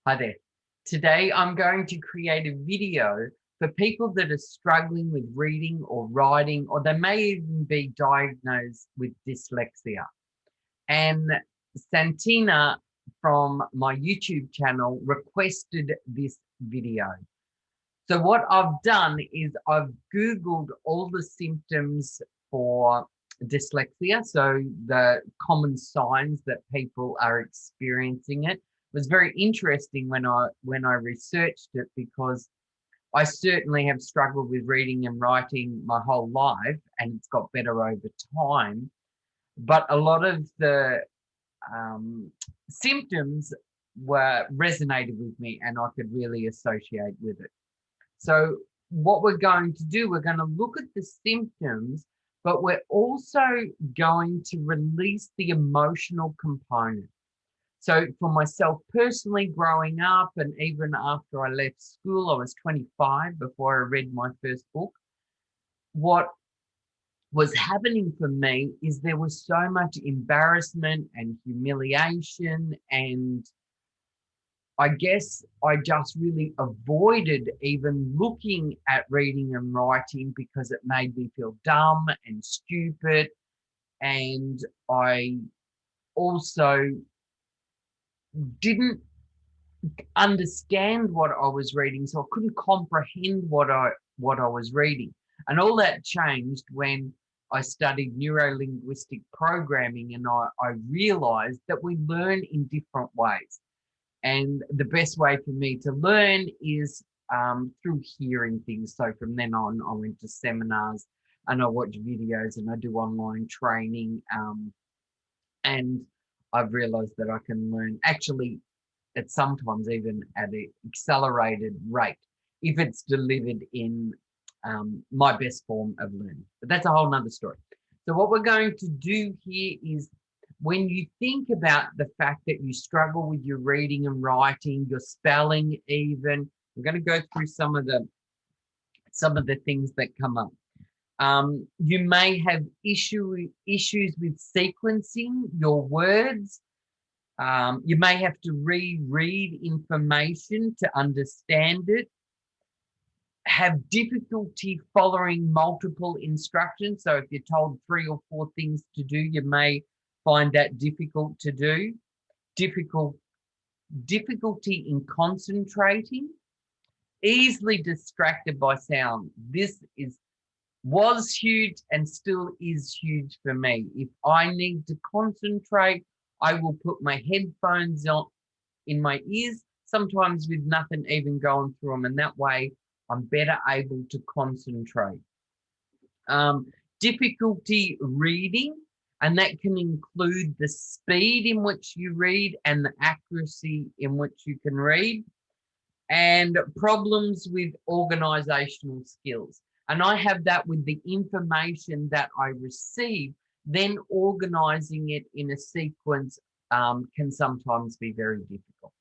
Hi there. Today I'm going to create a video for people that are struggling with reading or writing, or they may even be diagnosed with dyslexia. And Santina from my YouTube channel requested this video. So what I've done is I've Googled all the symptoms for dyslexia, so the common signs that people are experiencing it. It was very interesting when I researched it, because I certainly have struggled with reading and writing my whole life, and it's got better over time. But a lot of the symptoms were resonated with me, and I could really associate with it. So what we're going to do, we're going to look at the symptoms, but we're also going to release the emotional component. So for myself personally, growing up, and even after I left school, I was 25 before I read my first book. What was happening for me is there was so much embarrassment and humiliation, and I guess I just really avoided even looking at reading and writing because it made me feel dumb and stupid. And I also didn't understand what I was reading, so I couldn't comprehend what I was reading. And all that changed when I studied neuro-linguistic programming, and I realized that we learn in different ways. And the best way for me to learn is through hearing things. So from then on, I went to seminars and I watch videos and I do online training. And I've realized that I can learn actually at sometimes even at an accelerated rate if it's delivered in my best form of learning. But that's a whole nother story. So what we're going to do here is, when you think about the fact that you struggle with your reading and writing, your spelling even, we're going to go through some of the things that come up. You may have issues with sequencing your words. You may have to reread information to understand it. Have difficulty following multiple instructions. So if you're told 3 or 4 things to do, you may find that difficult to do. Difficulty in concentrating, easily distracted by sound. This was huge and still is huge for me. If I need to concentrate, I will put my headphones on in my ears, sometimes with nothing even going through them, and that way I'm better able to concentrate. Difficulty reading, and that can include the speed in which you read and the accuracy in which you can read, and problems with organisational skills. And I have that with the information that I receive, then organising it in a sequence can sometimes be very difficult.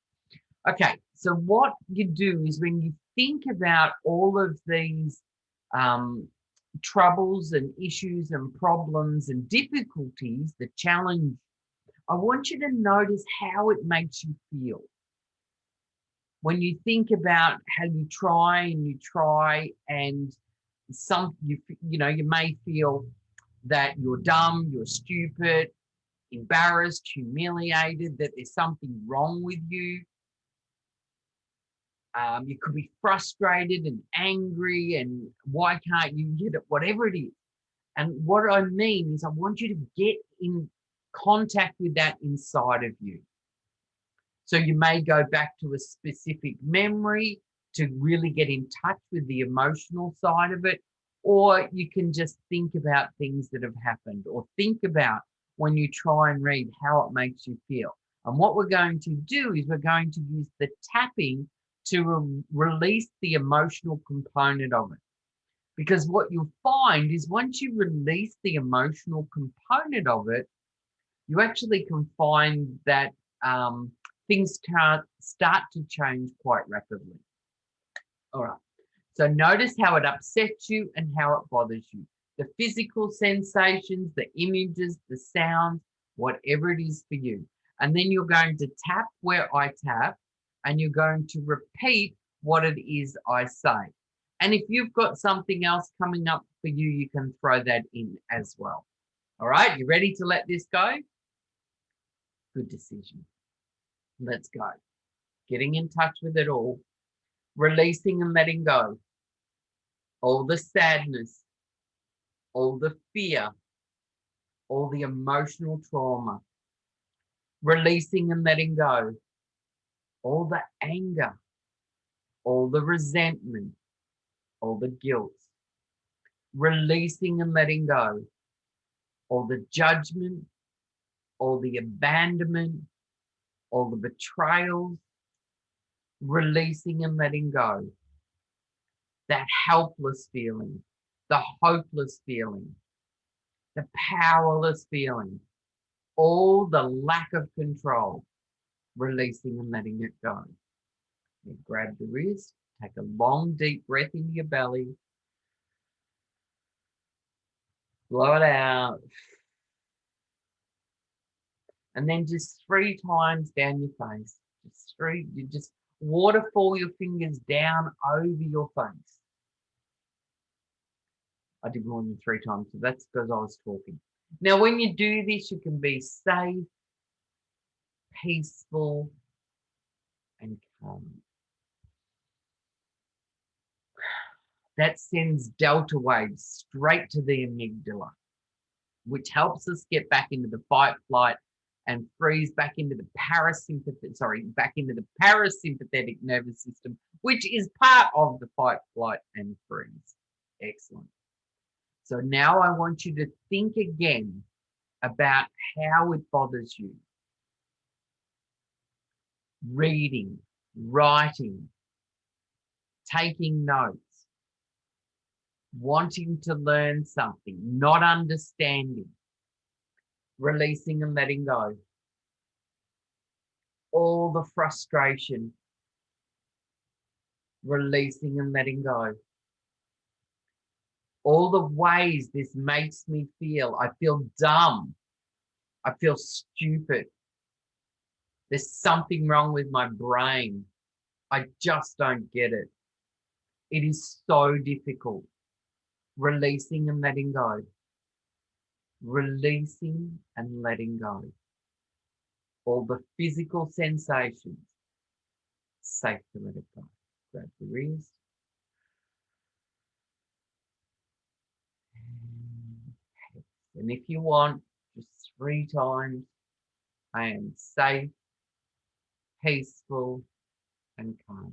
Okay, so what you do is, when you think about all of these troubles and issues and problems and difficulties, the challenge, I want you to notice how it makes you feel. When you think about how you try and you may feel that you're dumb, you're stupid, embarrassed, humiliated, that there's something wrong with you. You could be frustrated and angry, and why can't you get it, whatever it is. And what I mean is, I want you to get in contact with that inside of you. So you may go back to a specific memory to really get in touch with the emotional side of it, or you can just think about things that have happened, or think about when you try and read how it makes you feel. And what we're going to do is, we're going to use the tapping to release the emotional component of it. Because what you'll find is, once you release the emotional component of it, you actually can find that things can start to change quite rapidly. All right. So notice how it upsets you and how it bothers you. The physical sensations, the images, the sounds, whatever it is for you. And then you're going to tap where I tap, and you're going to repeat what it is I say. And if you've got something else coming up for you, you can throw that in as well. All right, you ready to let this go? Good decision. Let's go. Getting in touch with it all, releasing and letting go. All the sadness, all the fear, all the emotional trauma. Releasing and letting go. All the anger, all the resentment, all the guilt. Releasing and letting go. All the judgment, all the abandonment, all the betrayals. Releasing and letting go. That helpless feeling, the hopeless feeling, the powerless feeling, all the lack of control. Releasing and letting it go. You grab the wrist, take a long, deep breath into your belly, blow it out, and then just 3 times down your face. Just 3, you just waterfall your fingers down over your face. I did more than 3 times, so that's because I was talking. Now, when you do this, you can be safe, peaceful, and calm. That sends delta waves straight to the amygdala, which helps us get back into the fight, flight, and freeze, back into the parasympathetic nervous system, which is part of the fight, flight, and freeze. Excellent. So now I want you to think again about how it bothers you. Reading, writing, taking notes, wanting to learn something, not understanding, releasing and letting go. All the frustration, releasing and letting go. All the ways this makes me feel. I feel dumb. I feel stupid. There's something wrong with my brain. I just don't get it. It is so difficult. Releasing and letting go. Releasing and letting go. All the physical sensations. Safe to let it go. Grab the wrist. And if you want, just 3 times. I am safe, peaceful, and calm.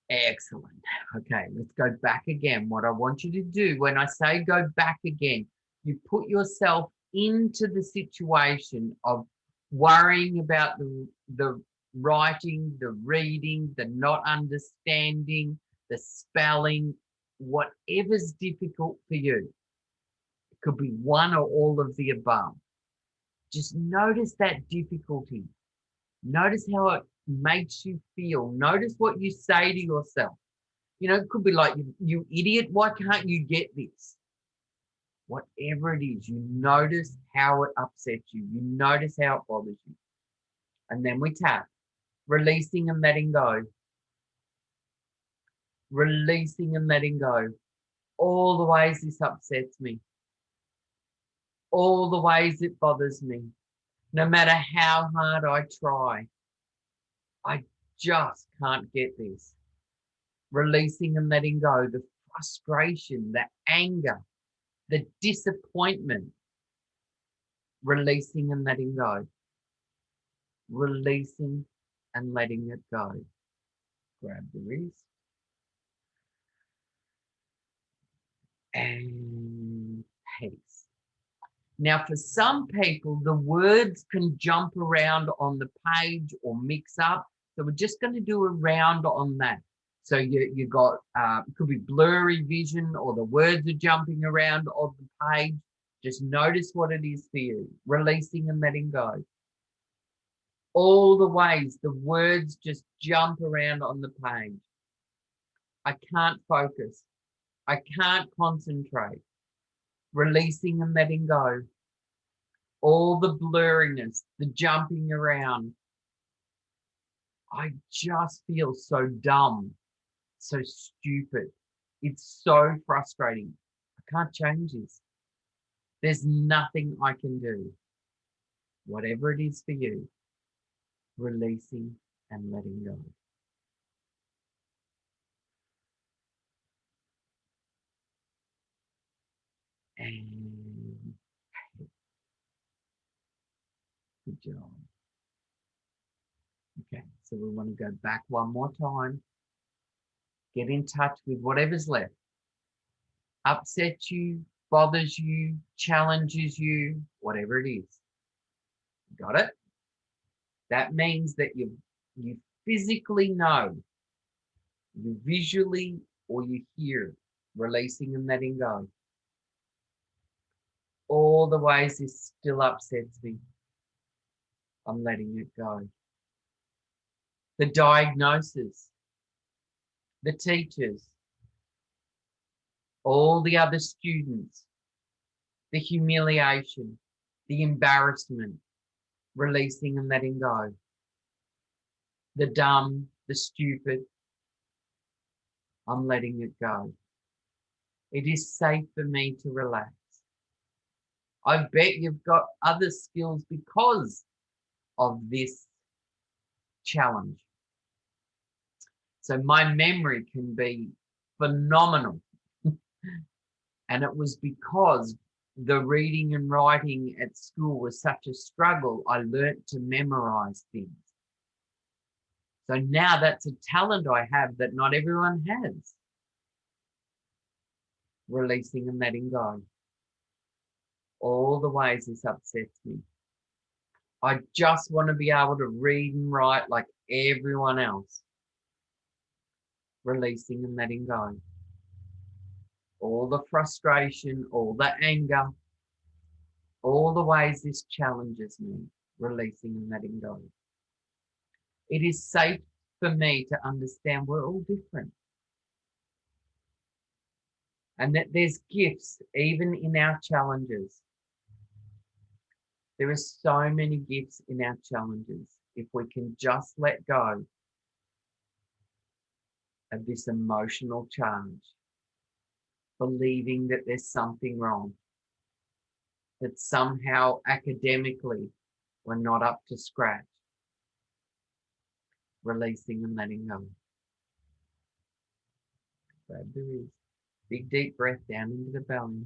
Excellent. Okay, let's go back again. What I want you to do when I say go back again, you put yourself into the situation of worrying about the writing, the reading, the not understanding, the spelling, whatever's difficult for you. It could be one or all of the above. Just notice that difficulty. Notice how it makes you feel. Notice what you say to yourself. You know, it could be like, you idiot, why can't you get this? Whatever it is, you notice how it upsets you. You notice how it bothers you. And then we tap, releasing and letting go. Releasing and letting go. All the ways this upsets me. All the ways it bothers me. No matter how hard I try, I just can't get this. Releasing and letting go, the frustration, the anger, the disappointment. Releasing and letting go. Releasing and letting it go. Grab the wrist. And peace. Now, for some people, the words can jump around on the page or mix up. So we're just going to do a round on that. So you got, it could be blurry vision, or the words are jumping around on the page. Just notice what it is for you. Releasing and letting go. All the ways the words just jump around on the page. I can't focus. I can't concentrate. Releasing and letting go. All the blurriness, the jumping around, I just feel so dumb, so stupid. It's so frustrating. I can't change this. There's nothing I can do. Whatever it is for you, releasing and letting go. And good job. Okay, so we want to go back one more time. Get in touch with whatever's left. Upsets you, bothers you, challenges you, whatever it is. Got it? That means that you physically know, you visually or you hear, releasing and letting go. All the ways this still upsets me, I'm letting it go. The diagnosis, the teachers, all the other students, the humiliation, the embarrassment, releasing and letting go. The dumb, the stupid, I'm letting it go. It is safe for me to relax. I bet you've got other skills because of this challenge. So my memory can be phenomenal. And it was because the reading and writing at school was such a struggle, I learnt to memorize things. So now that's a talent I have that not everyone has. Releasing and letting go. All the ways this upsets me. I just want to be able to read and write like everyone else. Releasing and letting go. All the frustration, all the anger, all the ways this challenges me. Releasing and letting go. It is safe for me to understand we're all different. And that there's gifts even in our challenges. There are so many gifts in our challenges if we can just let go of this emotional charge, believing that there's something wrong, that somehow academically we're not up to scratch. Releasing and letting go. Grab the wrist. Big deep breath down into the belly.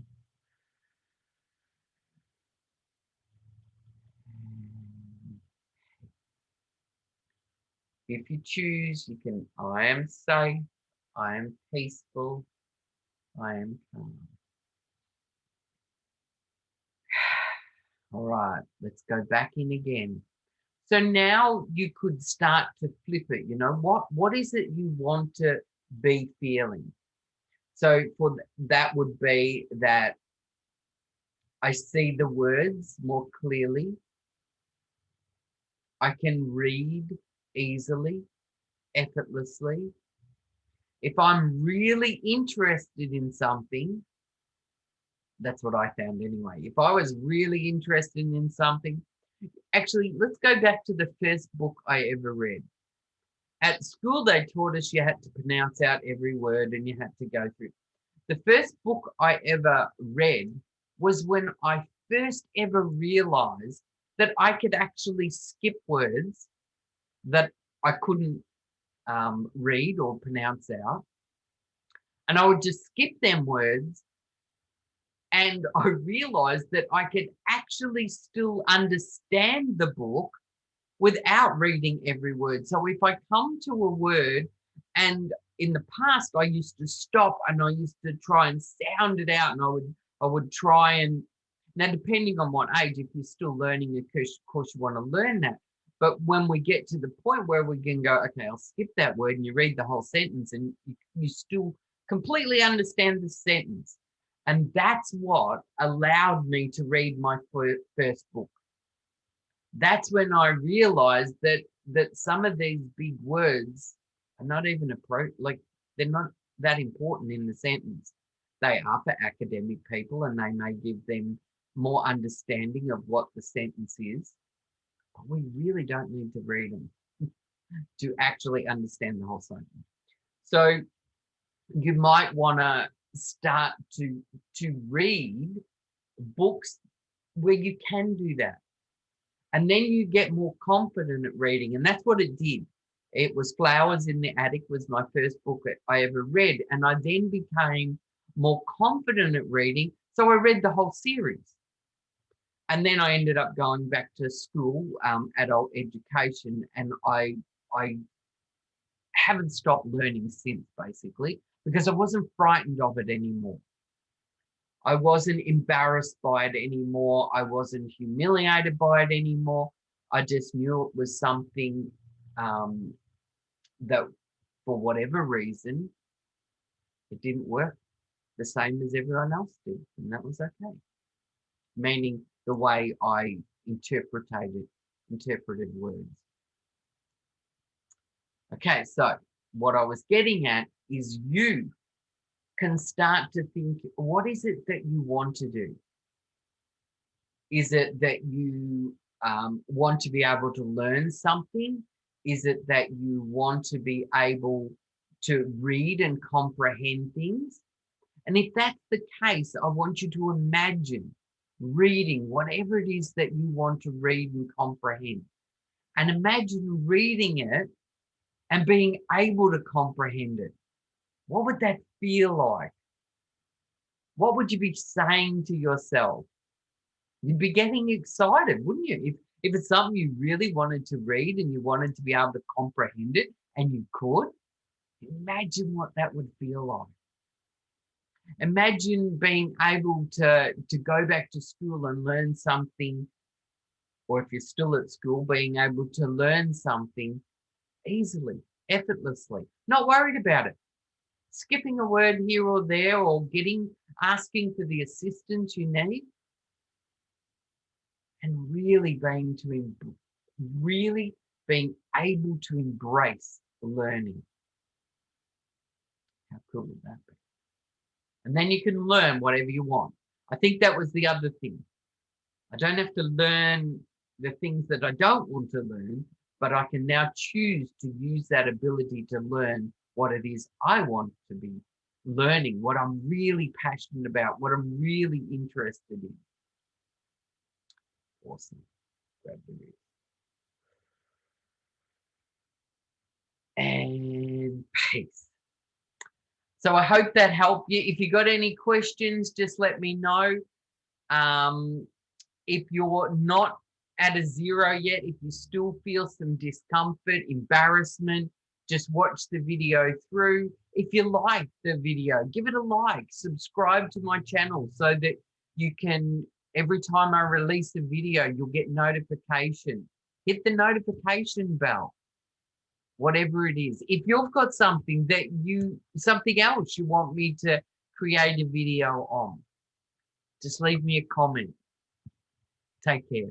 If you choose, you can, I am safe, I am peaceful, I am calm. All right, let's go back in again. So now you could start to flip it. You know, what is it you want to be feeling? So for that would be that I see the words more clearly. I can read easily, effortlessly. If I'm really interested in something, that's what I found anyway. If I was really interested in something, actually, let's go back to the first book I ever read. At school, they taught us you had to pronounce out every word and you had to go through. The first book I ever read was when I first ever realized that I could actually skip words that I couldn't read or pronounce out. And I would just skip them words. And I realized that I could actually still understand the book without reading every word. So if I come to a word, and in the past I used to stop and I used to try and sound it out, and I would try and, now depending on what age, if you're still learning, of course you want to learn that. But when we get to the point where we can go, okay, I'll skip that word, and you read the whole sentence and you still completely understand the sentence. And that's what allowed me to read my first book. That's when I realized that some of these big words are not even like they're not that important in the sentence. They are for academic people, and they may give them more understanding of what the sentence is, but we really don't need to read them. to actually understand the whole sentence. So you might want to start to read books where you can do that. And then you get more confident at reading. And that's what it did. It was Flowers in the Attic was my first book that I ever read. And I then became more confident at reading. So I read the whole series. And then I ended up going back to school, adult education, and I haven't stopped learning since, basically, because I wasn't frightened of it anymore. I wasn't embarrassed by it anymore. I wasn't humiliated by it anymore. I just knew it was something that, for whatever reason, it didn't work the same as everyone else did, and that was okay. Meaning the way I interpreted words. Okay, so what I was getting at is you can start to think, what is it that you want to do? Is it that you want to be able to learn something? Is it that you want to be able to read and comprehend things? And if that's the case, I want you to imagine reading whatever it is that you want to read and comprehend. And imagine reading it and being able to comprehend it. What would that feel like? What would you be saying to yourself? You'd be getting excited, wouldn't you? If it's something you really wanted to read and you wanted to be able to comprehend it and you could, imagine what that would feel like. Imagine being able to go back to school and learn something, or if you're still at school, being able to learn something easily, effortlessly, not worried about it. Skipping a word here or there, or asking for the assistance you need, and really being able to embrace learning. How cool would that be? And then you can learn whatever you want. I think that was the other thing. I don't have to learn the things that I don't want to learn, but I can now choose to use that ability to learn what it is I want to be learning, what I'm really passionate about, what I'm really interested in. Awesome. Grab the news. And peace. So I hope that helped you. If you got any questions, just let me know. If you're not at a 0 yet, if you still feel some discomfort, embarrassment, just watch the video through. If you like the video, give it a like, subscribe to my channel so that you can, every time I release a video, you'll get notification. Hit the notification bell. Whatever it is. If you've got something else you want me to create a video on, just leave me a comment. Take care.